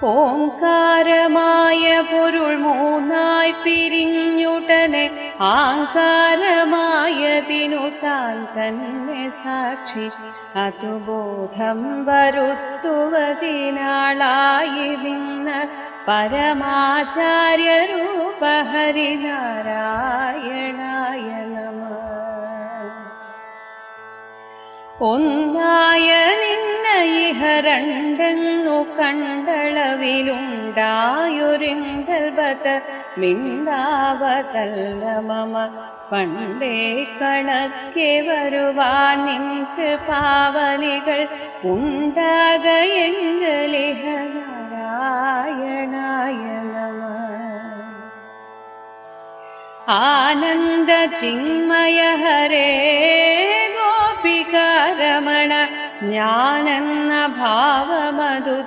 ഓംകാരമായ പൊരുൾ മൂന്നായി പിരിഞ്ഞുടനെ ആങ്കാരമായതിനു താൻ തന്നെ സാക്ഷി അതുബോധം വരുത്തുവതിനാളായി നിന്ന് പരമാചാര്യരൂപ ഹരിനാരായണായ നമഃ. ഒന്നായ നിന്ന ഇഹ രണ്ടെന്നു കണ്ടളവിലുണ്ടായൊരിങ്കൽബത മിണ്ടാവതല്ല മമ പണ്ടേ കണക്കെ വരുവാൻ നിൻ കൃപാവലികൾ ഉണ്ടാകയെങ്കലിഹ നാരായണായ നമഃ. ആനന്ദ ചിന്മയ ഹരേ ഗോപികാരമണ ജ്ഞാനെന്ന ഭാവമതു